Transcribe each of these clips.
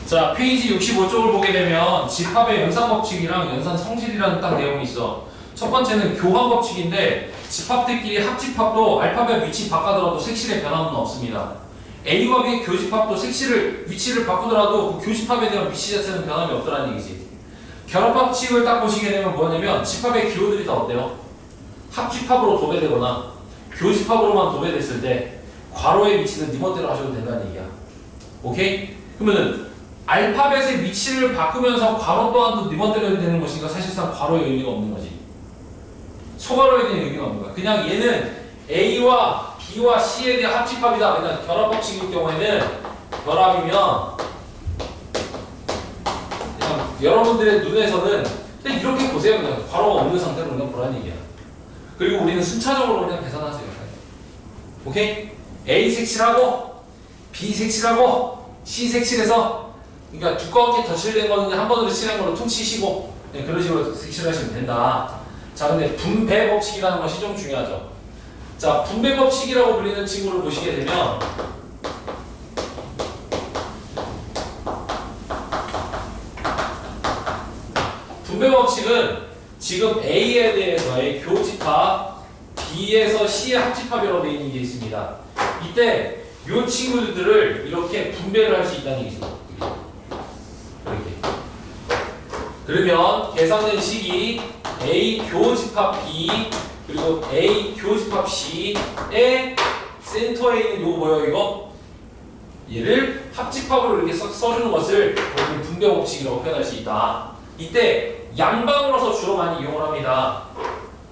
자, 페이지 65쪽을 보게 되면 집합의 연산 법칙이랑 연산 성질이라는 딱 내용이 있어. 첫 번째는 교환 법칙인데 집합들끼리 합집합도 알파벳 위치 바꿔더라도 색실의 변화는 없습니다. A와 B의 교집합도 위치를 바꾸더라도 그 교집합에 대한 위치 자체는 변함이 없더라는 얘기지. 결합 법칙을 딱 보시게 되면 뭐냐면 집합의 기호들이 다 어때요? 합집합으로 도배되거나 교집합으로만 도배됐을 때 괄호의 위치는 네 멋대로 하셔도 된다는 얘기야. 오케이? 그러면은 알파벳의 위치를 바꾸면서 괄호 또한도 네 멋대로 해도 되는 것이니까 사실상 괄호의 의미가 없는 거지. 소괄호에 대한 의미가 없는 거야. 그냥 얘는 A와 B와 C에 대한 합집합이다. 그냥 결합 법칙일 경우에는 결합이면 그냥 여러분들의 눈에서는 그냥 이렇게 보세요. 그냥 괄호가 없는 상태로 그냥 보라는 얘기야. 그리고 우리는 순차적으로 그냥 계산하세요. 오케이? A 색칠하고 B 색칠하고 C 색칠해서 그러니까 두껍게 덧칠된 거는 한 번으로 칠한 걸로 퉁치시고 네, 그런 식으로 색칠하시면 된다. 자, 근데 분배 법칙이라는 것이 좀 중요하죠. 자, 분배 법칙이라고 불리는 친구를 보시게 되면 분배 법칙은 지금 A에 대해서의 교집합, B에서 C의 합집합이라고 되어 있는 게 있습니다. 이때 이 친구들을 이렇게 분배를 할 수 있다는 얘기죠. 이렇게. 그러면 계산된 식이 A 교집합 B 그리고 A 교집합 C의 센터에 있는 요거 뭐예요 이거? 얘를 합집합으로 이렇게 써주는 것을 우리는 분배 법칙이라고 표현할 수 있다. 이때 양방으로서 주로 많이 이용을 합니다.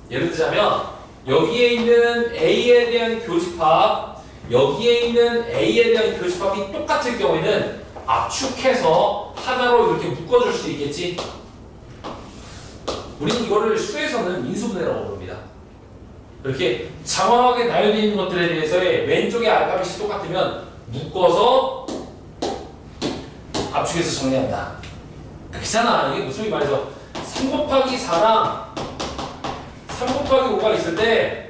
예를 들자면 여기에 있는 A에 대한 교집합 여기에 있는 A에 대한 교집합이 똑같을 경우에는 압축해서 하나로 이렇게 묶어줄 수 있겠지. 우리는 이거를 수에서는 인수분해라고 부릅니다. 이렇게 장황하게 나열되어 있는 것들에 대해서의 왼쪽의 알파벳이 똑같으면 묶어서 압축해서 정리한다. 그렇잖아. 이게 무슨 말이죠? 3 곱하기 4랑 3 곱하기 5가 있을 때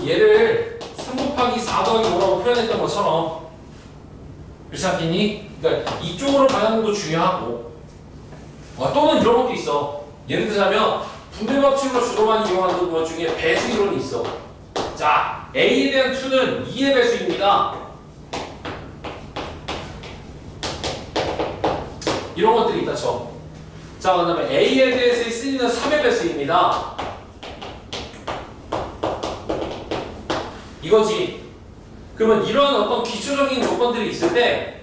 얘를 3 곱하기 4 더하기 5라고 표현했던 것처럼 그렇지 않겠니? 그러니까 이쪽으로 가는 것도 중요하고 또는 이런 것도 있어. 예를 들자면 분배 법칙으로 주로 많이 이용하는 것 중에 배수 이론이 있어. 자, A에 대한 2는 2의 배수입니다. 이런 것들이 있다 쳐. 자, 그 다음에 A에 대해서 쓰이는 3의 배수입니다. 이거지. 그러면 이런 어떤 기초적인 조건들이 있을 때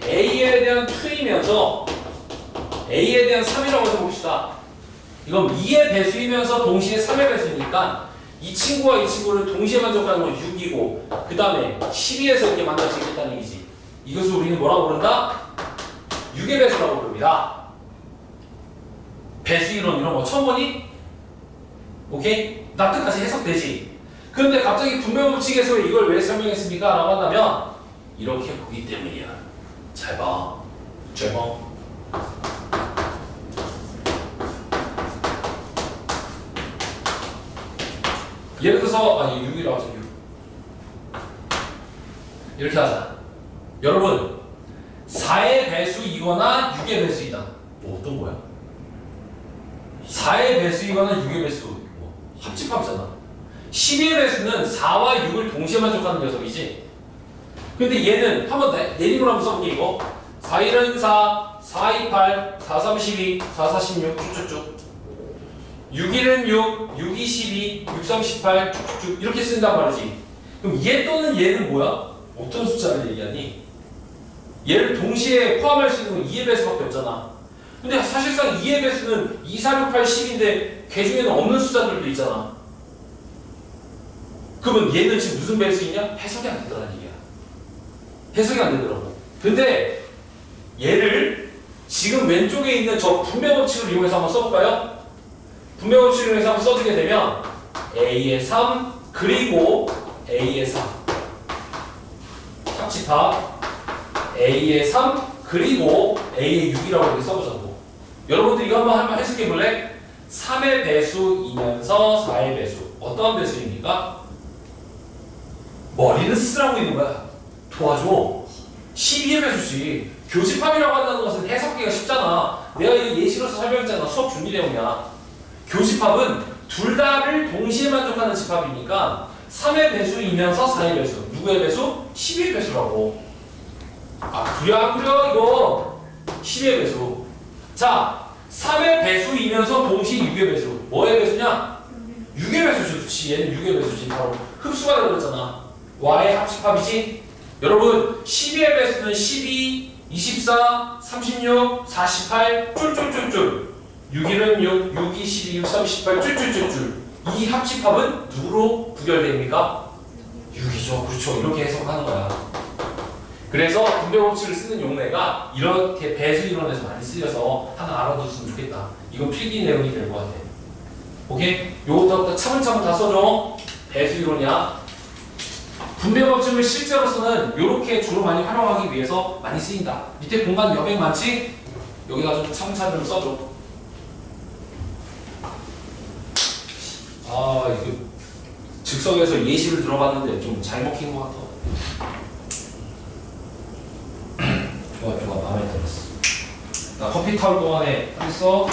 A에 대한 2이면서 A에 대한 3이라고 해봅시다. 이건 2의 배수이면서 동시에 3의 배수니까 이 친구와 이 친구를 동시에 만족하는 건 6이고 그 다음에 12에서 이렇게 만날 수 있겠다는 얘기지. 이것을 우리는 뭐라고 부른다? 6의 배수라고 부릅니다. 배수이론 이런 거 처음 보니? 오케이? 납득까지 해석되지? 그런데 갑자기 분배 법칙에서 이걸 왜 설명했습니까? 라고 한다면 이렇게 보기 때문이야. 잘 봐. 잘 봐. 예를 들어서 6이라고 하자. 6. 이렇게 하자. 여러분 4의 배수이거나 6의 배수이다. 뭐 어떤 거야? 4의 배수이거나 6의 배수 뭐 합집합이잖아. 12의 배수는 4와 6을 동시에 만족하는 녀석이지. 근데 얘는 한번 내림으로 한번 써볼게. 이거 4, 1은 4, 4, 2, 8, 4, 3, 12, 4, 4, 16 쭉쭉쭉 6, 1은 6, 6, 2, 12, 6, 3, 18 쭉쭉쭉 이렇게 쓴단 말이지. 그럼 얘 또는 얘는 뭐야? 어떤 숫자를 얘기하니? 얘를 동시에 포함할 수 있는 건 2의 배수밖에 없잖아. 근데 사실상 2의 배수는 2, 4, 6, 8, 10인데 걔 중에는 없는 숫자들도 있잖아. 그러면 얘는 지금 무슨 배수이냐? 해석이 안 된다는 얘기야. 해석이 안 되더라고. 근데 얘를 지금 왼쪽에 있는 저 분배 법칙을 이용해서 한번 써볼까요? 분배 법칙을 이용해서 한번 써주게 되면 A의 3 그리고 A의 3 합집합 A의 3 그리고 A의 6이라고 이렇게 써보자고. 여러분들 이거 한번 해석해 볼래? 3의 배수이면서 4의 배수. 어떠한 배수입니까? 머리는 쓰라고 있는 거야. 도와줘. 12의 배수지. 교집합이라고 한다는 것은 해석하기가 쉽잖아. 내가 이 예시로서 설명했잖아. 수업 준비 내용이야. 교집합은 둘 다를 동시에 만족하는 집합이니까 3의 배수이면서 4의 배수. 누구의 배수? 12의 배수라고. 아 그래 안 그래 이거 10의 배수. 자 3의 배수이면서 동시에 6의 배수. 뭐의 배수냐? 6의 배수지. 그렇지. 얘는 6의 배수지. 바로 흡수가 되어졌잖아. y의 합집합이지. 여러분 12의 배수는 12, 24, 36, 48 쫄쫄쫄쫄 6일은 6, 6, 2, 12, 6, 3, 18 쫄쫄쫄쫄. 이 합집합은 누구로 부결됩니까? 6이죠. 그렇죠. 이렇게 해석하는 거야. 그래서 분배 법칙을 쓰는 용례가 이렇게 배수 이론에서 많이 쓰여서 하나 알아뒀으면 좋겠다. 이건 필기 내용이 될 것 같아. 오케이? 요것도 차분차분 다 써줘. 배수 이론이야. 분배 법칙을 실제로서는 이렇게 주로 많이 활용하기 위해서 많이 쓰인다. 밑에 공간 여백 많지? 여기가 좀 차분차분 좀 써줘. 아 이거 즉석에서 예시를 들어봤는데 좀 잘 먹힌 것 같아. 좋아 좋아 마음에 들었어. 나 커피 타올 동안에 했어.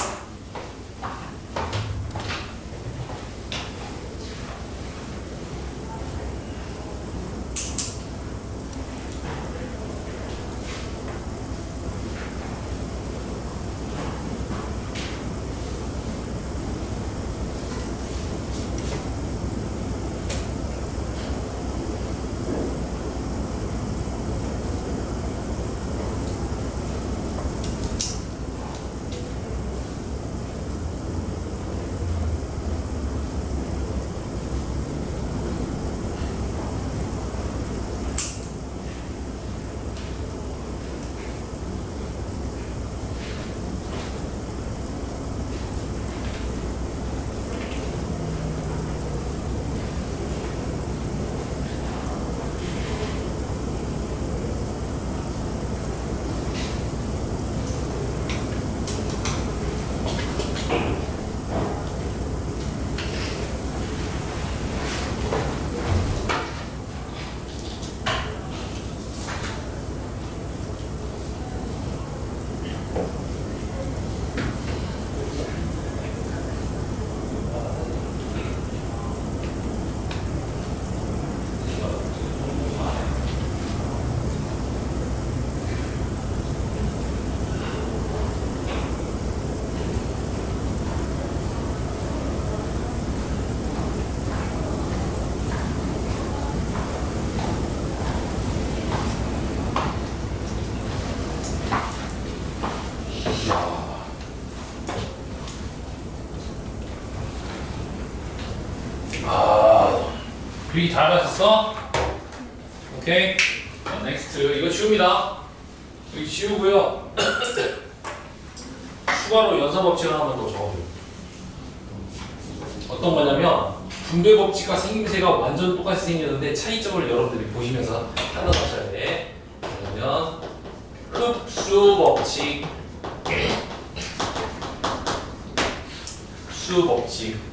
그리기 잘 하셨어? 오케이. 자, 넥스트. 이거 지웁니다. 여기 지우고요. 추가로 연산 법칙을 하나 더 적어줘요. 어떤 거냐면 분배 법칙과 생김새가 완전 똑같이 생기는데 차이점을 여러분들이 보시면서 판단하셔야 돼. 그러면 흡수 법칙, 흡수 법칙.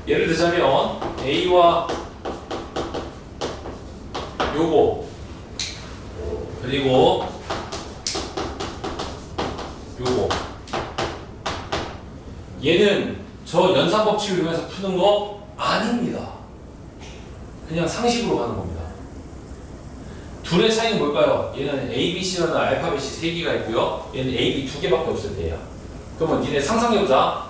예를 들자면 A와 요거 그리고 요거 얘는 저 연산 법칙을 이용해서 푸는 거 아닙니다. 그냥 상식으로 가는 겁니다. 둘의 차이는 뭘까요? 얘는 A, B, C라는 알파벳이 3개가 있고요. 얘는 A, B 2개밖에 없을 때야. 그러면 니네 상상해보자.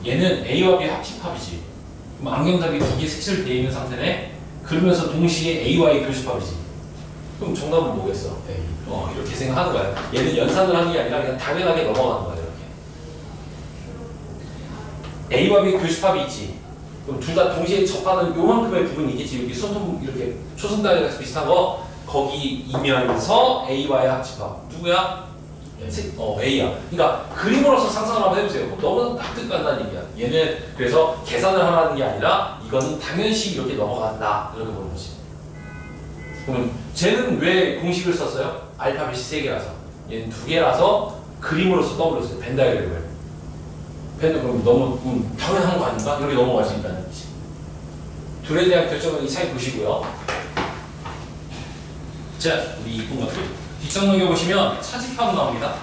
얘는 A와 B 합집합이지. 그럼 안경잡이 2개 색칠되어 있는 상태네. 그러면서 동시에 A와의 교집합이지. 그럼 정답은 뭐겠어? A. 이렇게 생각하는 거야. 얘는 연산을 하는 게 아니라 그냥 당연하게 넘어가는 거야. 이렇게. A와 B 교집합이 있지. 그럼 둘 다 동시에 접하는 요만큼의 부분이 있겠지. 여기 손톱 이렇게 초승달이랑 비슷한 거 거기이면서 A와의 합집합. 누구야? A야. 그러니까 그림으로서 상상을 한번 해보세요. 너무 납득 간다는 얘기야. 얘는 그래서 계산을 하라는 게 아니라 이거는 당연시 이렇게 넘어간다. 이렇게 보는 거지. 그러면 쟤는 왜 공식을 썼어요? 알파벳이 3개라서. 얘는 2개라서 그림으로서 떠올렸어요. 벤 다이어그램을. 벤은 그럼 너무 당연한 거 아닌가? 이렇게 넘어갈 수 있다는 얘기지. 둘에 대한 결정은 이 차이 보시고요. 자, 우리 이쁜 것들. 뒷장 넘겨보시면 차집합 나옵니다.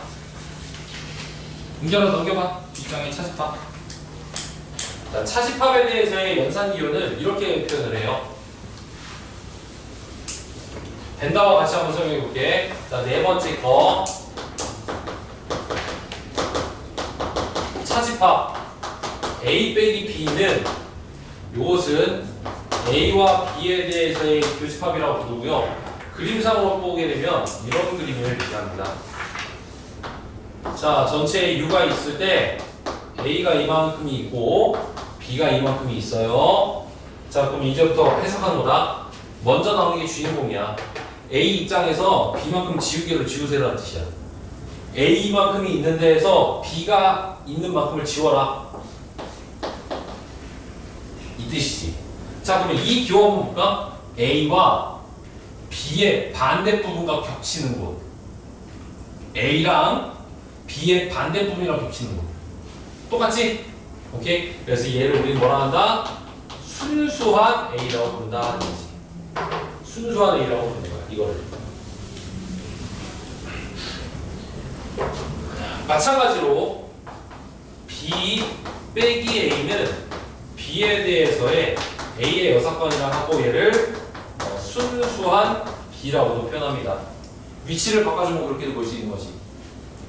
은결아 넘겨봐. 뒷장에 차집합. 자, 차집합에 대해서의 연산기호는 이렇게 표현을 해요. 벤다와 같이 한번 설명해 볼게. 자, 네 번째 거. 차집합 A 빼기 B는 이것은 A와 B에 대해서의 교집합이라고 부르고요. 그림상으로 보게 되면 이런 그림을 얘기합니다. 자, 전체에 U가 있을 때 A가 이만큼이 있고 B가 이만큼이 있어요. 자, 그럼 이제부터 해석하는 거다. 먼저 나오는 게 주인공이야. A 입장에서 B만큼 지우개로 지우세라는 뜻이야. A만큼이 있는 데에서 B가 있는 만큼을 지워라. 이 뜻이지. 자, 그러면 이 기호 한번 볼까? A와 B의 반대 부분과 겹치는 곳. A랑 B의 반대 부분이랑 겹치는 곳. 똑같지? 오케이? 그래서 얘를 우리는 뭐라 한다? 순수한 A라고 부른다. 순수한 A라고 부르는 거야. 이거를. 마찬가지로 B 빼기 A는 B에 대해서의 A의 여사건이라 하고 얘를 순수한 B라고도 표현합니다. 위치를 바꿔주면 그렇게도 볼 수 있는 거지.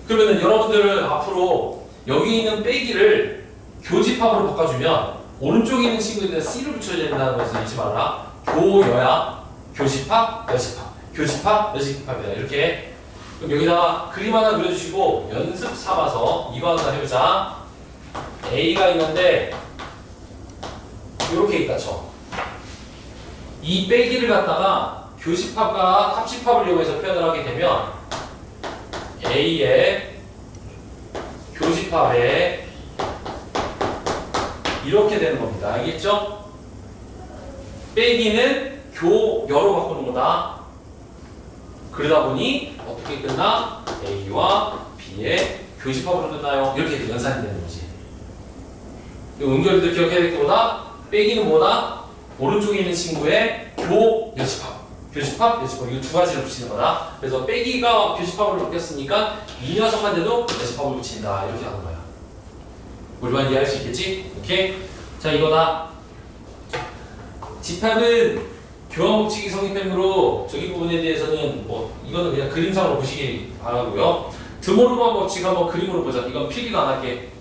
그러면 여러분들은 앞으로 여기 있는 빼기를 교집합으로 바꿔주면 오른쪽에 있는 친구들은 C를 붙여야 된다는 것을 잊지 말아라. 교여야 교집합, 여집합, 교집합, 여집합이다. 이렇게. 그럼 여기다가 그림 하나 그려주시고 연습 삼아서 이거 하나 해보자. A가 있는데 이렇게 있다 쳐. 이 빼기를 갖다가 교집합과 합집합을 이용해서 표현을 하게 되면 A의 교집합에 이렇게 되는 겁니다. 알겠죠? 빼기는 교여로 바꾸는 거다. 그러다 보니 어떻게 끝나? A와 B의 교집합으로 끝나요. 이렇게 연산이 되는 거지. 은결이들 기억해야 될 게 뭐다? 빼기는 뭐다? 오른쪽에 있는 친구의 교여집합. 교집합, 여집합. 이거 두 가지를 붙이는 거다. 그래서 빼기가 교집합으로 바뀌었으니까 이 녀석한테도 여집합을 붙인다. 이렇게 하는 거야. 우리만 이해할 수 있겠지? 오케이? 자, 이거다. 집합은 교환법칙이 성립되므로 저기 부분에 대해서는 뭐 이거는 그냥 그림상으로 보시기 바라고요. 드모르만 법칙 한번 그림으로 보자. 이건 필기도 안 할게.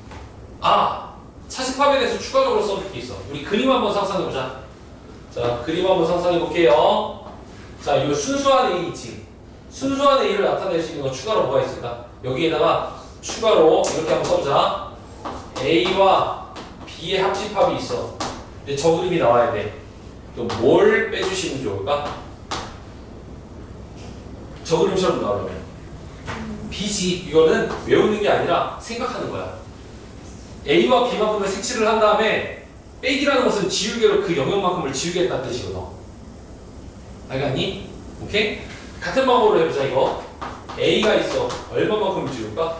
아! 차집합에 대해서 추가적으로 써줄 게 있어. 우리 그림 한번 상상해보자. 자, 그림 한번 상상해볼게요. 자, 이거 순수한 A 있지? 순수한 A를 나타낼 수 있는 건 추가로 뭐가 있을까? 여기에다가 추가로 이렇게 한번 써보자. A와 B의 합집합이 있어. 근데 저 그림이 나와야 돼. 그럼 뭘 빼주시면 좋을까? 저 그림처럼 나오려면 B지. 이거는 외우는 게 아니라 생각하는 거야. A와 B만큼을 색칠을 한 다음에 빼기라는 것은 지우개로 그 영역만큼을 지우겠다는 뜻이거든. 알겠니? 오케이? 같은 방법으로 해보자. 이거 A가 있어. 얼마만큼 지울까?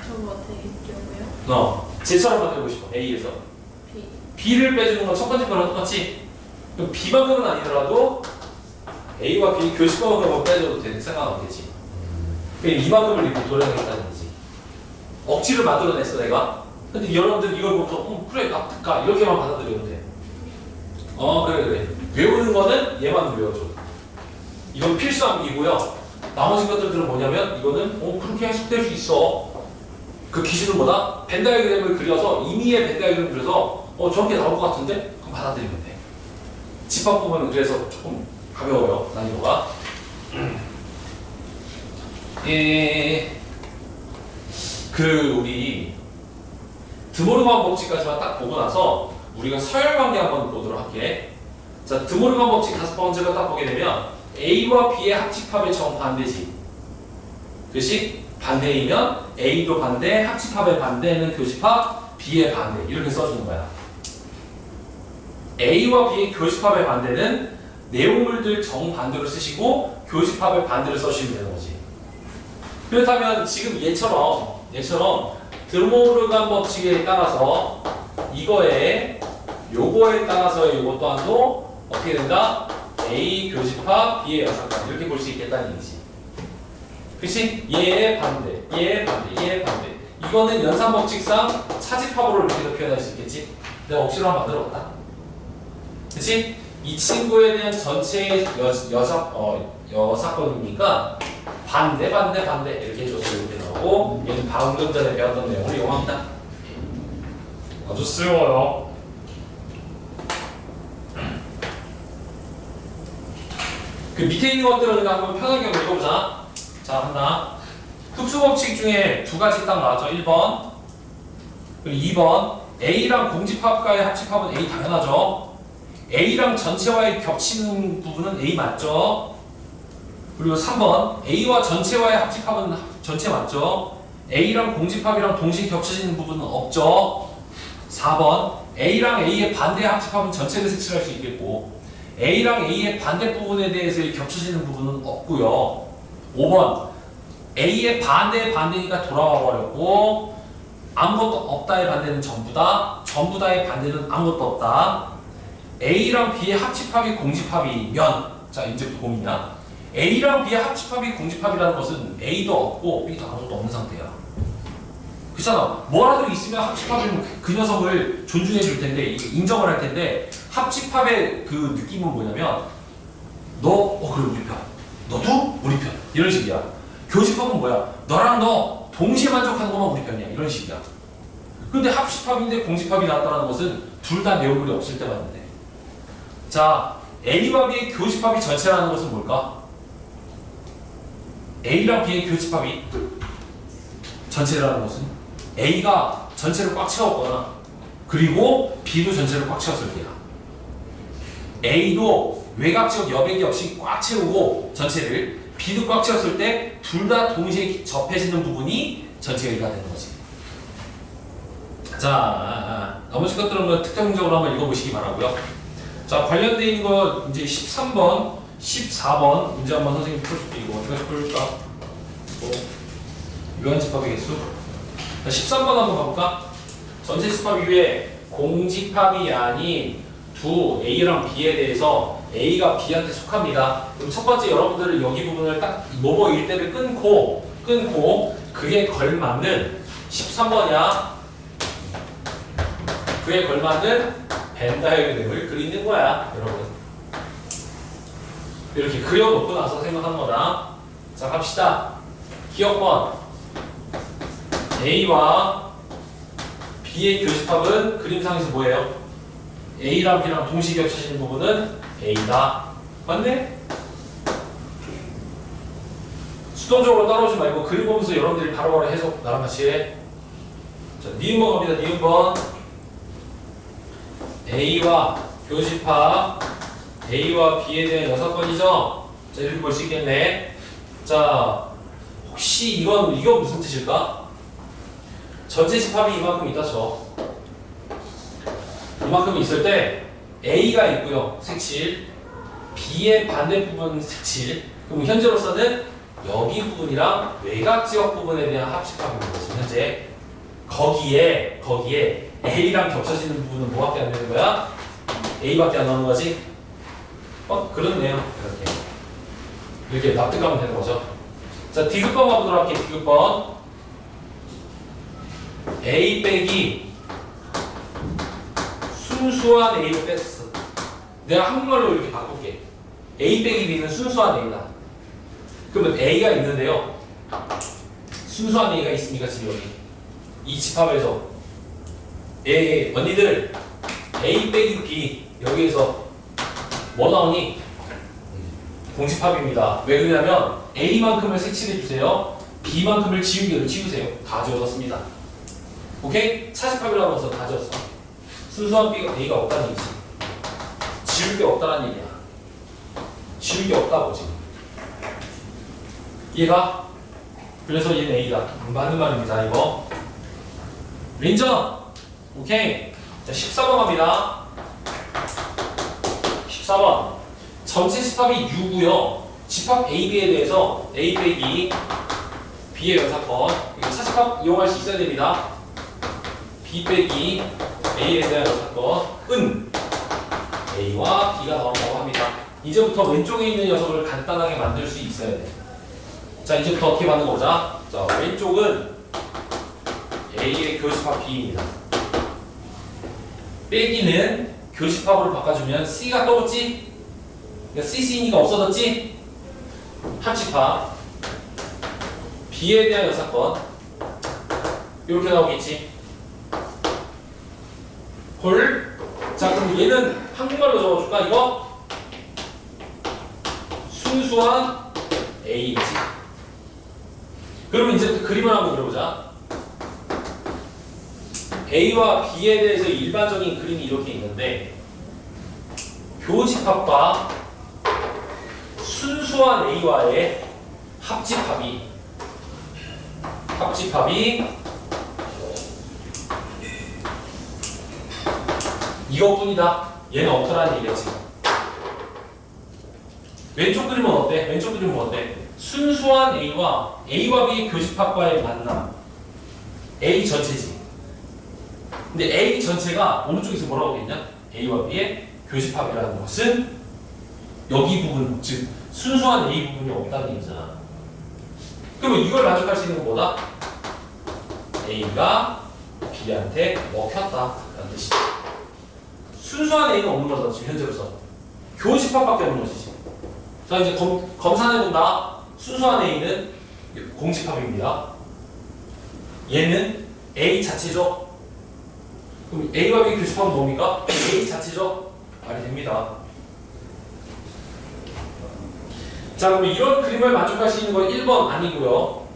저거 어떻게 기억해요? 쟤처럼 만들고 싶어. A에서 B. B를 빼주는 건 첫 번째 거랑 똑같지? 그럼 B만큼은 아니더라도 A와 B 교집합만큼은 빼줘도 되는 생각은 되지. 그럼 이만큼을 이렇게 도려내겠다는 거지. 억지를 만들어냈어 내가. 근데 여러분들 이걸 보면서 그래 납득가 이렇게만 받아들이면 돼. 그래. 외우는 거는 얘만 외워줘. 이건 필수 암기고요. 나머지 것들은 뭐냐면 이거는 그렇게 해석될 수 있어. 그 기준은 뭐다? 벤 다이어그램을 그려서 임의의 벤 다이어그램을 그려서 저렇게 나올 것 같은데? 그럼 받아들이면 돼. 집합 부분은 그래서 조금 가벼워요. 난이도가. 우리 드모르만 법칙까지만 딱 보고 나서 우리가 서열관계 한번 보도록 할게. 자, 드모르만 법칙 다섯 번째가 딱 보게 되면 A와 B의 합집합의 정반대지. 그것이 반대이면 A도 반대, 합집합의 반대는 교집합, B의 반대 이렇게 써주는 거야. A와 B의 교집합의 반대는 내용물들 정반대로 쓰시고 교집합의 반대를 써주시면 되는 거지. 그렇다면 지금 얘처럼 드모르간 법칙에 따라서 요거에 따라서의 요것 또한도 어떻게 된다? A 교집합 B의 연산권 이렇게 볼 수 있겠다는 얘기지. 그치? 얘의 반대, 얘의 반대, 얘의 반대. 이거는 연산법칙상 차집합으로 이렇게도 표현할 수 있겠지? 내가 억지로 한번 만들어봤다. 그치? 이 친구에 대한 전체의 여사건이니까 반대, 반대, 반대 이렇게 해줘서 이렇게 나오고 얘는 방금 전에 배웠던 내용을 이용합니다. 아주 쉬워요. 그 밑에 있는 것들은 그냥 한번 편하게 읽어보자. 자, 하나. 흡수법칙 중에 두 가지 딱 나왔죠. 1번. 그리고 2번. A랑 공집합과의 합집합은 A 당연하죠. A랑 전체와의 겹치는 부분은 A 맞죠. 그리고 3번. A와 전체와의 합집합은 전체 맞죠. A랑 공집합이랑 동시에 겹쳐지는 부분은 없죠. 4번. A랑 A의 반대 합집합은 전체를 색칠할 수 있겠고 A랑 A의 반대 부분에 대해서 겹쳐지는 부분은 없고요. 5번. A의 반대의 반대니까 돌아와 버렸고 아무것도 없다의 반대는 전부다. 전부다의 반대는 아무것도 없다. A랑 B의 합집합이 공집합이면 자 이제부터 고민이야. A랑 B의 합집합이 공집합이라는 것은 A도 없고 B도 아무것도 없는 상태야. 그렇잖아. 뭐라도 있으면 합집합이면 그 녀석을 존중해 줄 텐데 인정을 할 텐데 합집합의 그 느낌은 뭐냐면 너 그래 우리 편 너도 우리 편 이런 식이야. 교집합은 뭐야? 너랑 너 동시에 만족하는 것만 우리 편이야 이런 식이야. 근데 합집합인데 공집합이 나왔다는 것은 둘 다 내 얼굴이 없을 때 봤는데 자 A와 B의 교집합이 전체라는 것은 뭘까? A랑 B의 교집합이 전체라는 것은 A가 전체를 꽉 채웠거나 그리고 B도 전체를 꽉 채웠을 때야. A도 외곽지역 여백이 없이 꽉 채우고 전체를 B도 꽉 채웠을 때 둘 다 동시에 접해지는 부분이 전체 A가 되는 거지. 자, 나머지 것들은 뭐 특정적으로 한번 읽어보시기 바라고요. 자, 관련되어 있는 거 이제 13번, 14번 문제 한번 선생님 풀어줄게. 이거 어떻게 풀까? 유한집합이겠어? 자, 13번 한번 가볼까? 전체 집합 이후에 공집합이 아닌 두 A랑 B에 대해서 A가 B한테 속합니다. 그럼 첫 번째 여러분들은 여기 부분을 딱 뭐뭐 일대를 끊고 그에 걸맞는 13번이야. 그에 걸맞는 벤 다이어그램을 그리는 거야, 여러분. 이렇게 그려놓고 나서 생각하는 거다. 자, 갑시다. 기억번. A와 B의 교집합은 그림상에서 뭐예요? A랑 B랑 동시에 겹쳐지는 부분은 A다. 맞네? 수동적으로 따라오지 말고 그림 보면서 여러분들이 바로바로 해석 나랑 같이 해. 자, 니은번 갑니다. 니은번. A와 교집합 A와 B에 대한 여사건이죠? 자, 이렇게 볼 수 있겠네. 자, 혹시 이건 무슨 뜻일까? 전체 집합이 이만큼 있다 쳐. 이만큼 있을 때 A가 있고요. 색칠. B의 반대 부분 색칠. 그럼 현재로서는 여기 부분이랑 외곽 지역 부분에 대한 합집합입니다. 지금 현재 거기에 A랑 겹쳐지는 부분은 뭐밖에 안 되는 거야? A밖에 안 나오는 거지? 그렇네요. 이렇게 납득하면 되는 거죠. 자, 디귿번 가보도록 할게요. 디귿번. A 빼기 순수한 A를 뺐어. 내가 한국말로 이렇게 바꿀게. A 빼기 B는 순수한 A다. 그러면 A가 있는데요. 순수한 A가 있습니까? 지금 여기 이 집합에서 언니들 A 빼기 B 여기에서 뭐 나오니? 공집합입니다. 왜 그러냐면 A만큼을 색칠해 주세요. B만큼을 지우개로 지우세요. 다 지워졌습니다. 오케이? 차집합이라고 해서 다 지웠어. 순수한 A가 없다는 얘기지. 지울 게 없다는 얘기야. 지울 게 없다고 지금. 얘가 그래서 얘는 A다. 맞는 말입니다. 이거. 린전. 오케이. 자, 14번 갑니다. 14번. 전체 집합이 U고요. 집합 AB에 대해서 A 빼기 B의 연사건. 이거 차집합 이용할 수 있어야 됩니다. B 빼기 A에 대한 연사건 은 A와 B가 나온다고 합니다. 이제부터 왼쪽에 있는 녀석을 간단하게 만들 수 있어야 돼. 자, 이제부터 어떻게 만든 거자? 자, 왼쪽은 A의 교집합 B입니다. 빼기는 교집합으로 바꿔주면 C가 떠오르지? 그러니까 CC니까 없어졌지? 합집합 B에 대한 여사건 이렇게 나오겠지? 헐? 자, 그럼 얘는 한국말로 적어줄까? 이거? 순수한 A이지. 그러면 이제부터 그림을 한번 그려보자. A와 B에 대해서 일반적인 그림이 이렇게 있는데 교집합과 순수한 A와의 합집합이 이것뿐이다. 얘는 없더라는 얘기야 지금. 왼쪽 그림은 어때? 왼쪽 그림은 어때? 순수한 A와 B의 교집합과의 만남. A 전체지. 근데 A 전체가 오른쪽에서 뭐라고 되어있냐? A와 B의 교집합이라는 것은 여기 부분, 즉 순수한 A 부분이 없다는 얘기잖아. 그러면 이걸 만족할 수 있는 건 뭐다? A가 B한테 먹혔다 라는 뜻이지. 순수한 A는 없는 거잖아 지금 현재로서. 교집합밖에 없는 거지 지금. 자, 이제 검산해본다. 순수한 A는 공집합입니다. 얘는 A 자체죠. 그럼 A와 B의 교집합은 뭡니까? A 자체죠. 말이 됩니다. 자, 그럼 이런 그림을 만족할 수 있는 건 1번 아니고요.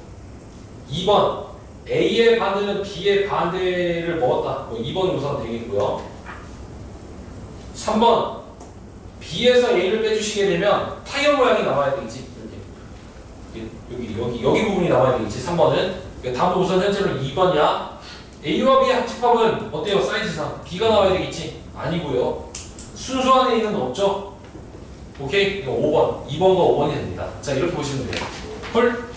2번 A의 반대는 B의 반대를 먹었다. 2번이 우선 되겠고요. 3번 B에서 A를 빼주시게 되면 타이어 모양이 나와야 되겠지. 여기 부분이 나와야 되겠지. 3번은. 다음은 우선 현재는 2번이야. A와 B의 합집합은 어때요? 사이즈상 B가 나와야 되겠지? 아니고요. 순수한 A는 없죠? 오케이? 이거 5번. 2번과 5번이 됩니다. 자, 이렇게 보시면 돼요. 헐?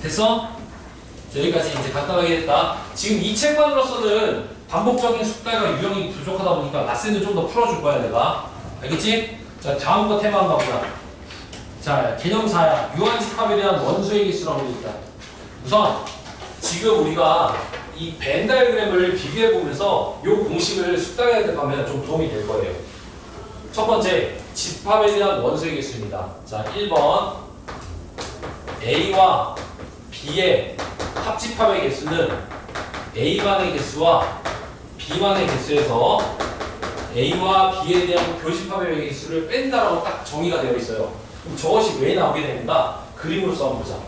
됐어? 자, 여기까지 이제 간단하게 했다. 지금 이 책만으로서는 반복적인 숙달과 유형이 부족하다 보니까 라센을 좀 더 풀어줄 거야, 내가. 알겠지? 자, 다음 거 테마 한번 보자. 자, 개념4야. 유한집합에 대한 원소의 개수라고 되어 있다. 우선 지금 우리가 이 벤 다이어그램을 비교해 보면서 이 공식을 숙달해야 되면 좀 도움이 될 거예요. 첫 번째, 집합에 대한 원소의 개수입니다. 자, 1번 A와 B의 합집합의 개수는 A반의 개수와 B반의 개수에서 A와 B에 대한 교집합의 개수를 뺀다라고 딱 정의가 되어 있어요. 그럼 저것이 왜 나오게 됩니까? 그림으로 한번 보자.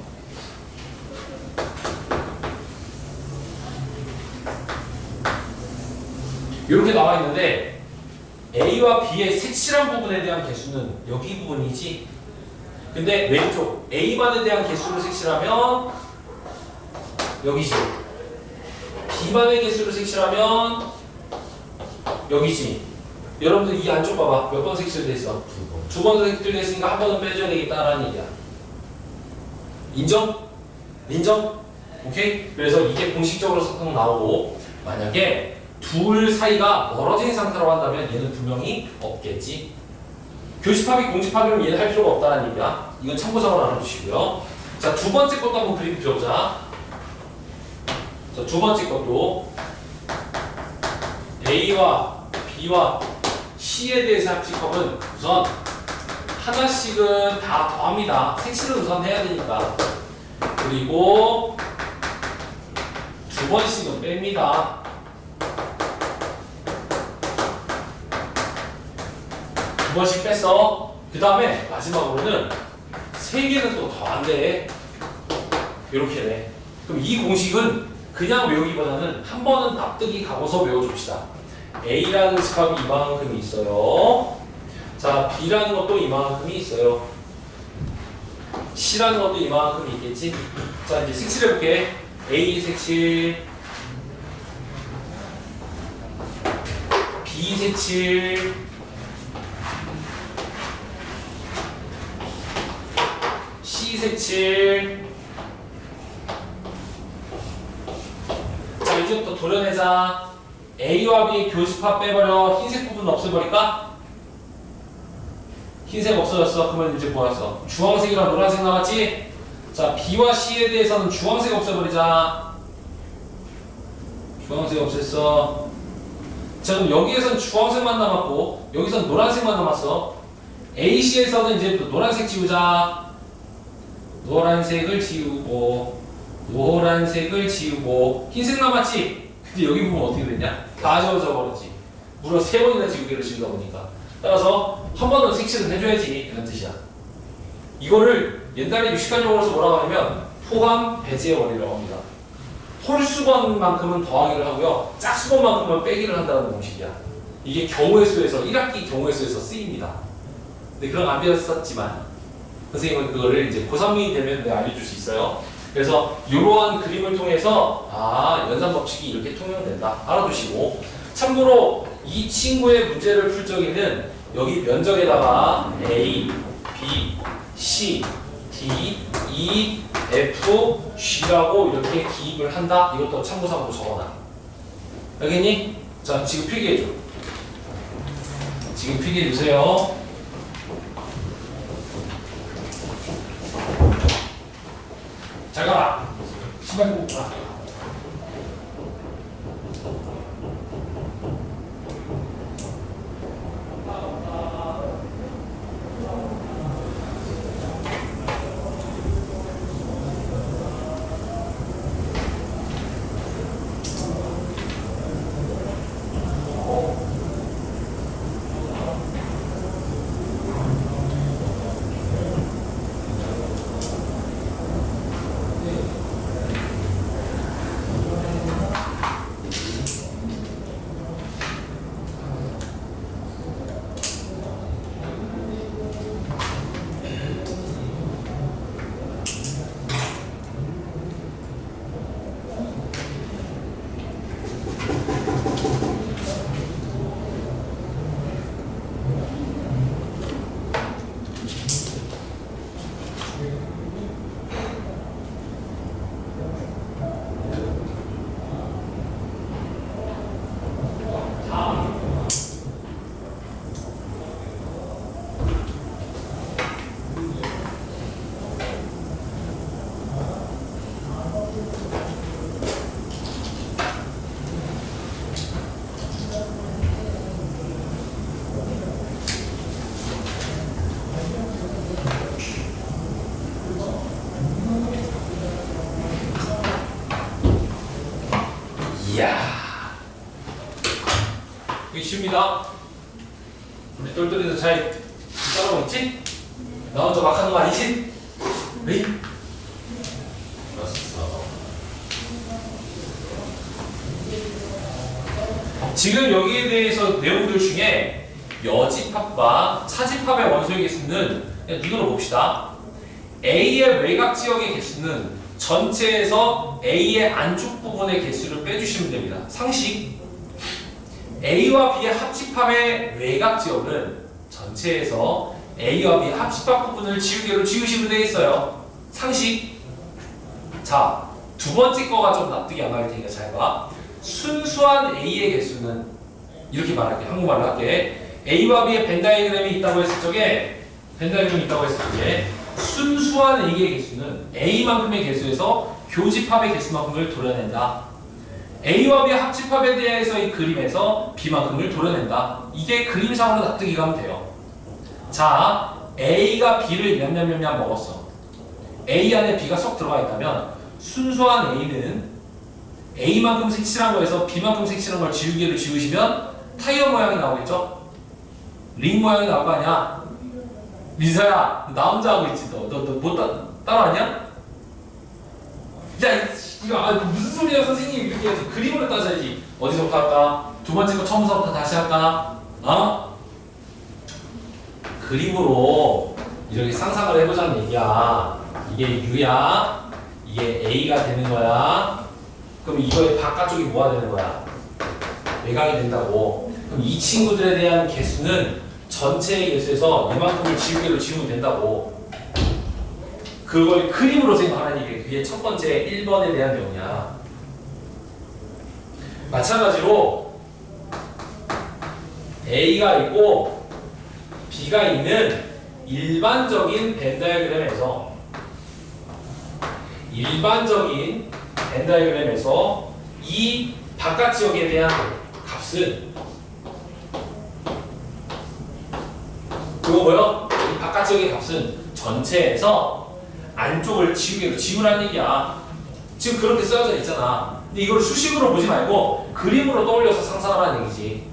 이렇게 나와 있는데 A와 B의 색칠한 부분에 대한 개수는 여기 부분이지. 근데 왼쪽 A반에 대한 개수를 색칠하면 여기지. B반의 개수를 색칠하면 여기지. 여러분들 이 안쪽 봐봐. 몇 번 색칠돼 있어? 두 번 색칠돼 있으니까 한 번은 빼줘야 되겠다라는 얘기야. 인정? 인정? 오케이? 그래서 이게 공식적으로 섞어 나오고, 만약에 둘 사이가 멀어진 상태라고 한다면 얘는 분명히 없겠지. 교집합이 공집합이면 얘는 할 필요가 없다는 얘기야. 이건 참고적으로 알아두시고요. 자, 두 번째 것도 한번 그림 그려보자. 자, 두 번째 것도 A와 B와 C에 대해서 합집합은 우선 하나씩은 다 더합니다. 색칠은 우선 해야 되니까. 그리고 두 번씩은 뺍니다. 두 번씩 뺐어. 그 다음에 마지막으로는 세 개는 또 더한대. 이렇게 돼. 그럼 이 공식은 그냥 외우기보다는 한 번은 납득이 가고서 외워줍시다. A라는 집합이 이만큼이 있어요. 자, B라는 것도 이만큼이 있어요. C라는 것도 이만큼이 있겠지. 자, 이제 색칠해볼게. A 색칠, B 색칠, C 색칠. 자, 이제부터 도려내자. A와 B의 교집합 빼버려. 흰색 부분 없애버릴까? 흰색 없어졌어. 그러면 이제 뭐였어? 주황색이랑 노란색 남았지? 자, B와 C에 대해서는 주황색 없애버리자. 주황색 없앴어. 자, 그럼 여기에선 주황색만 남았고 여기선 노란색만 남았어. AC에서는 이제 또 노란색 지우자. 노란색을 지우고 노란색을 지우고 흰색 남았지? 근데 여기 보면 어떻게 됐냐? 다 지워져 버렸지. 무려 3번이나 지우개를 지우다 보니까. 따라서 한 번은 색칠은 해줘야지 이런 뜻이야. 이거를 옛날에 유식한 용어로서 뭐라고 하냐면 포함 배제의 원리라고 합니다. 홀수번만큼은 더하기를 하고요, 짝수번만큼은 빼기를 한다는 공식이야. 이게 경우의 수에서 1학기 경우의 수에서 쓰입니다. 근데 그런 거 안 배웠었지만 선생님은 그거를 이제 고3이 되면 내가 알려줄 수 있어요. 그래서 이러한 그림을 통해서 연산 법칙이 이렇게 통용된다 알아두시고, 참고로 이 친구의 문제를 풀 적에는 여기 면적에다가 A, B, C, D, E, F, G라고 이렇게 기입을 한다. 이것도 참고사항으로 적어놔. 알겠니? 자, 지금 필기해줘. 지금 필기해주세요. 잘 가라. 신발 입고 가라. 이야, 이게 쉽니다. 우리 똘똘이도 잘 따라오고 있지? 나 혼자 막 하는 거 아니지? 네? 알았어. 지금 여기에 대해서 내용들 중에 여집합과 차집합의 원소의 개수는 그냥 이걸로 봅시다. A의 외곽 지역의 개수는 전체에서 A의 안쪽 부분의 개수를 빼주시면 됩니다. 상식. A와 B의 합집합의 외곽 지역은 전체에서 A와 B의 합집합 부분을 지우개로 지우시면 되겠어요. 상식. 자, 두 번째 거가 좀 납득이 안 갈 테니까 잘 봐. 순수한 A의 개수는 이렇게 말할게. 한국말로 할게. A와 B의 벤 다이그램이 있다고 했을 적에 순수한 A의 개수는 A만큼의 개수에서 교집합의 개수만큼을 도려낸다. A와 B의 합집합에 대해서의 그림에서 B만큼을 도려낸다. 이게 그림상으로 납득이 가면 돼요. 자, A가 B를 몇몇몇몇 먹었어. A 안에 B가 쏙 들어가 있다면 순수한 A는 A만큼 색칠한 거에서 B만큼 색칠한 걸 지우개로 지우시면 타이어 모양이 나오겠죠? 링 모양이 나올 거 아니야? 민서야, 나 혼자 하고 있지. 너 뭐 따라왔냐? 야, 이거 무슨 소리야? 선생님이 이렇게 해서 그림으로 따져야지. 어디서부터 할까? 두 번째 거 처음부터 다시 할까? 그림으로 이렇게 상상을 해보자는 얘기야. 이게 U야, 이게 A가 되는 거야. 그럼 이거의 바깥쪽이 뭐가 되는 거야? 외곽이 된다고. 그럼 이 친구들에 대한 개수는 전체의 개수에서 이만큼을 지우개로 지우면 된다고. 그걸 그림으로 생각하는 얘기. 그게 첫 번째 1번에 대한 내용이야. 마찬가지로 A가 있고 B가 있는 일반적인 벤 다이어그램에서 이 바깥 지역에 대한 값은 그거 뭐요? 이 바깥 지역의 값은 전체에서 안쪽을 지우라는 얘기야. 지금 그렇게 써져 있잖아. 근데 이걸 수식으로 보지 말고 그림으로 떠올려서 상상하라는 얘기지.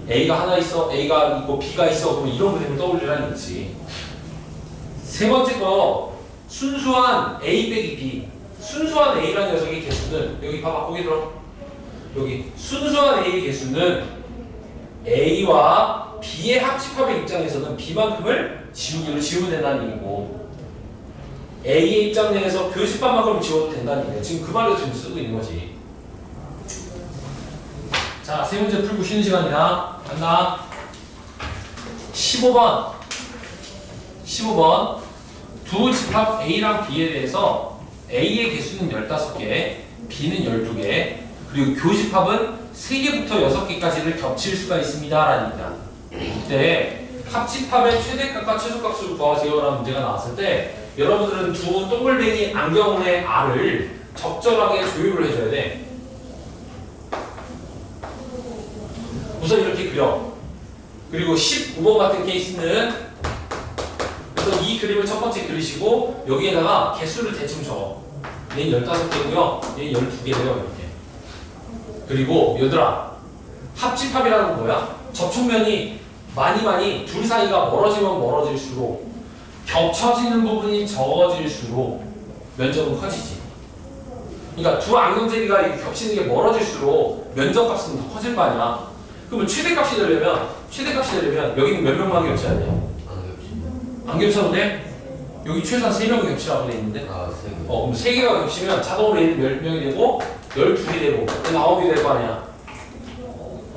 A가 하나 있어, A가 있고 B가 있어. 그러면 이런 그림을 떠올리라는 얘기지. 세 번째 거 순수한 A 빼기 B. 순수한 A라는 녀석의 개수는 여기 봐봐, 거기 들어. 여기 순수한 A의 개수는 A와 B의 합집합의 입장에서는 B만큼을 지우면 된다는 얘기고, A의 입장 내에서 교집합만큼 지워도 된다는 얘기야. 지금 그 말을 지금 쓰고 있는 거지. 자, 세 문제 풀고 쉬는 시간이다. 간다. 15번. 두 집합 A랑 B에 대해서 A의 개수는 15개, B는 12개, 그리고 교집합은 3개부터 6개까지를 겹칠 수가 있습니다. 라는 얘기다. 이때 합집합의 최대값과 최소값을 구하세요 라는 문제가 나왔을 때 여러분들은 두 동글뱅이 안경의 R을 적절하게 조율을 해줘야 돼. 우선 이렇게 그려. 그리고 19번 같은 케이스는 그래서 이 그림을 첫 번째 그리시고 여기에다가 개수를 대충 적어. 얘는 15개고요. 얘는 12개래요. 이렇게. 그리고 얘들아, 합집합이라는 건 뭐야? 접촉면이 많이 둘 사이가 멀어지면 멀어질수록 겹쳐지는 부분이 적어질수록 면적은 커지지. 그러니까 두 안경제비가 겹치는 게 멀어질수록 면적값은 더 커질 거 아니야. 그러면 최대값이 되려면 여기는 몇 명만 겹쳐야 돼요? 안 겹쳐도 돼? 여기 최소한 3명이 겹치라고 돼 있는데 그럼 3개가 겹치면 자동으로 얘는 몇 명이 되고 12이 되고 9이 될 거 아니야.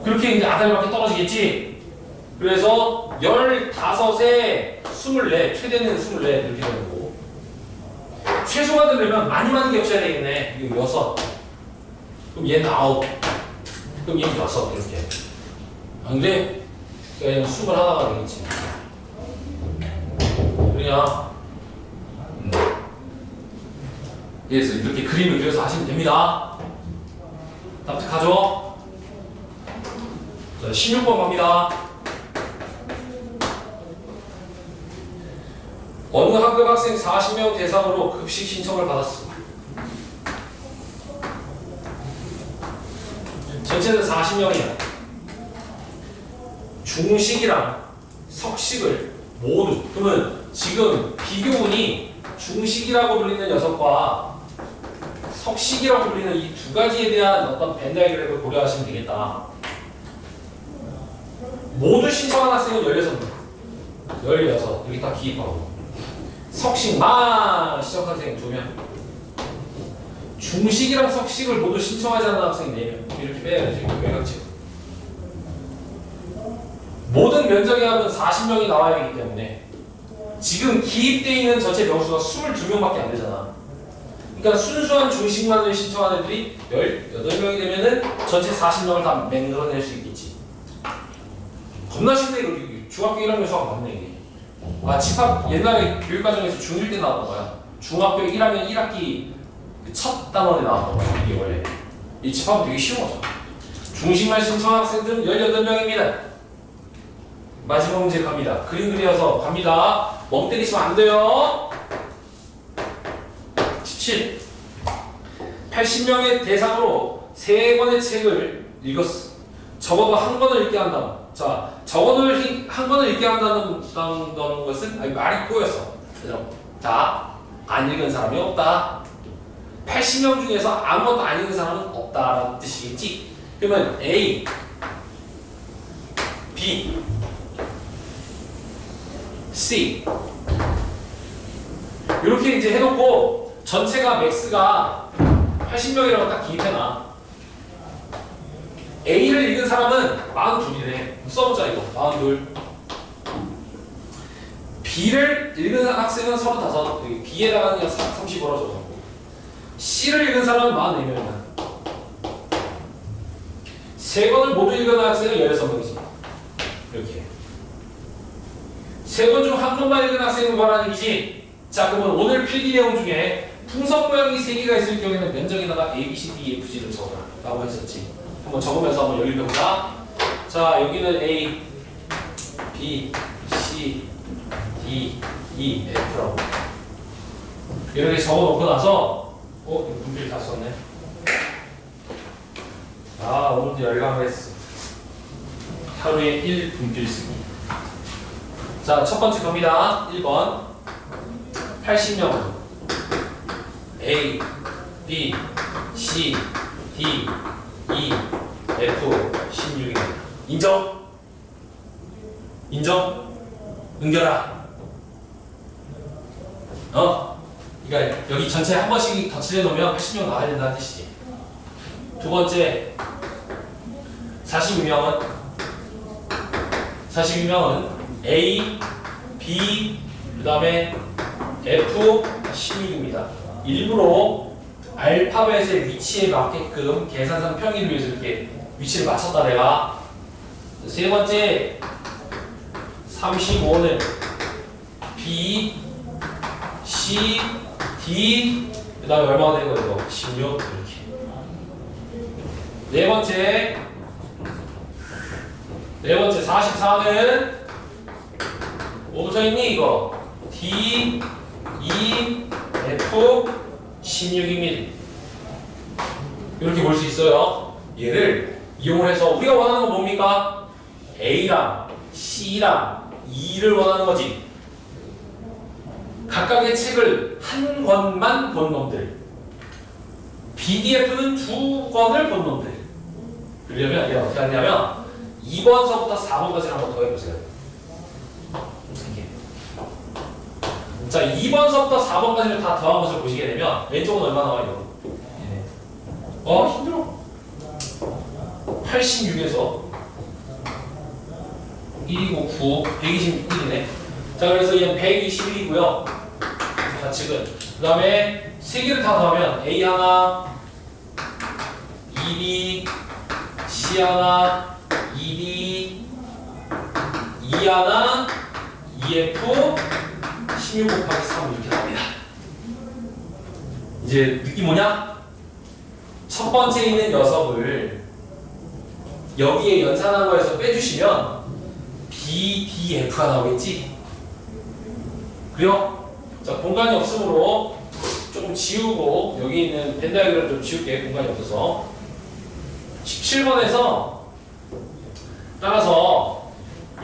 그렇게 이제 아다리밖에 떨어지겠지? 그래서 15에 24, 최대는 24 이렇게 되는 거고, 최소가 되려면 많이 겹쳐야 되겠네. 이거 6, 그럼 얘는 9, 그럼 얘는 6 이렇게. 안 돼? 얘는 21가 되겠지. 그러냐? 그래서 이렇게 그림을 그려서 하시면 됩니다. 납득하죠? 자, 16번 갑니다. 어느 학급 학생 40명 대상으로 급식 신청을 받았어. 전체는 40명이야. 중식이랑 석식을 모두, 그러면 지금 비교군이 중식이라고 불리는 녀석과 석식이라고 불리는 이 두 가지에 대한 어떤 벤 다이어그램을 고려하시면 되겠다. 모두 신청한 학생은 16 여기 다 기입하고, 석식만 시청한 학생 2명, 중식이랑 석식을 모두 신청하지 않은 학생 4명. 이렇게 빼야지. 외곽집 모든 면적의 합은 40명이 나와야 되기 때문에 지금 기입되어 있는 전체 명수가 22명밖에 안 되잖아. 그러니까 순수한 중식만을 신청한 애들이 18명이 되면은 전체 40명을 다 만들어낼 수 있겠지. 겁나 쉽네. 이거 중학교 1학년 수학 맞네 이게. 아, 집합 옛날에 교육과정에서 중1 때 나왔던 거야. 중학교 1학년 1학기 첫 단원에 나왔던 거야. 이게 원래 이 집합은 되게 쉬운 거죠. 중식만 신청한 학생들은 18명입니다. 마지막 문제 갑니다. 그림 그려서 갑니다. 멍 때리시면 안 돼요. 17. 80명의 대상으로 3권의 책을 읽었어. 적어도 한 권을 읽게 한다. 자, 한 권을 읽게 한다는 것은 말이 꼬였어. 자, 안 읽은 사람이 없다. 80명 중에서 아무것도 안 읽은 사람은 없다라는 뜻이겠지. 그러면 A, B, C 이렇게 이제 해놓고 전체가 맥스가 80명이라고 딱 기입해놔. A를 읽은 사람은 42이네. 써보자 이거. 42. B를 읽은 학생은 35. B에다가 그냥 30 벌어줘. C를 읽은 사람은 44명이야. 3권을 모두 읽은 학생은 16명이지. 이렇게. 세 권 중 한 권만 읽은 학생을 말하는 얘기지. 자, 그러면 오늘 필기 내용 중에 풍선 모양이 3개가 있을 경우에는 면적에다가 A, B, C, D, E, F, G를 적어라 라고 했었지. 한번 적으면서 한번 여기 펴보자. 자, 여기는 A, B, C, D, E, F라고 이렇게 적어놓고 나서 이거 분필 다 썼네. 아, 오늘도 열강했어. 하루에 1분필 쓰기. 자, 첫 번째 겁니다. 1번 80명 A, B, C, D, E, F 16인 인정? 인정? 응겨라. 그러니까 여기 전체 한 번씩 더 칠해놓으면 80명 나와야 된다는 뜻이지. 두 번째 42명은 A, B, 그 다음에 F 16입니다. 일부러 알파벳의 위치에 맞게끔 계산상 평일을 위해서 이렇게 위치를 맞췄다 내가. 세 번째 35는 B, C, D, 그 다음에 얼마가 되는 거예요? 16 이렇게. 네 번째 44는 뭐 붙어있니 이거? D, E, F 16입니다. 이렇게 볼 수 있어요. 얘를 이용을 해서 우리가 원하는 건 뭡니까? A랑 C랑 E를 원하는 거지. 각각의 책을 한 권만 본 놈들, BDF는 2권을 본 놈들. 그러려면 얘가 어떻게 하냐면 2번서부터 4번까지를 한번 더 해보세요. 자, 2번서부터 4번까지를 다 더한 것을 보시게 되면 왼쪽은 얼마 나와요? 힘들어. 86에서 1이고 9, 121이네. 자, 그래서 얘는 121이고요. 좌측은. 그 다음에 3개를 다 더하면 A 하나, 2B, C 하나, 2D, E 하나, EF 16 곱하기 3 이렇게 나옵니다. 이제 느낌 뭐냐? 첫 번째 있는 녀석을 여기에 연산한 거에서 빼주시면 B, D, F가 나오겠지? 그래요? 자, 공간이 없으므로 조금 지우고 여기 있는 벤 다이어그램을 좀 지울게. 공간이 없어서 17번에서 따라서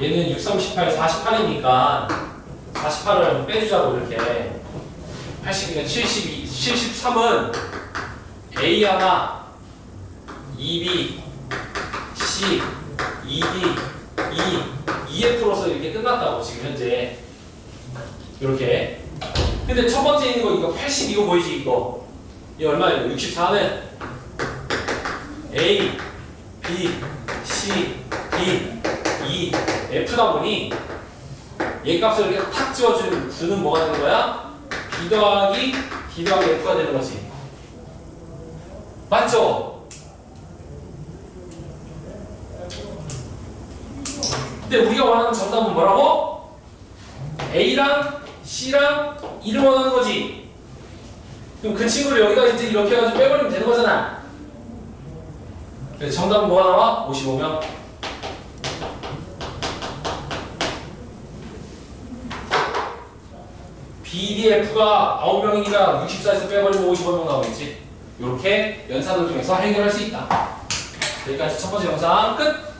얘는 6, 3, 18, 48이니까 48을 빼주자고 이렇게 80이면 72, 73은 A 하나, 2B, C, 2D, E, EF로서 이렇게 끝났다고 지금 현재 이렇게. 근데 첫 번째 있는 거 이거 80 이거 보이지 이거? 이 얼마예요? 64는 A, B, C, D, E, F다 보니 얘 값을 이렇게 탁 지워주는 뭐가 되는 거야? B 더하기 D 더하기 F가 되는 거지. 맞죠? 근데 우리가 원하는 정답은 뭐라고? A랑 C랑 E를 원하는 거지. 그럼 그 친구를 여기다 이제 이렇게 해가지고 빼버리면 되는 거잖아. 그래서 정답은 뭐가 나와? 55명. BDF가 9명이니까 64에서 빼버리면 55명 나오겠지. 이렇게 연산을 통해서 해결할 수 있다. 여기까지 첫 번째 영상 끝!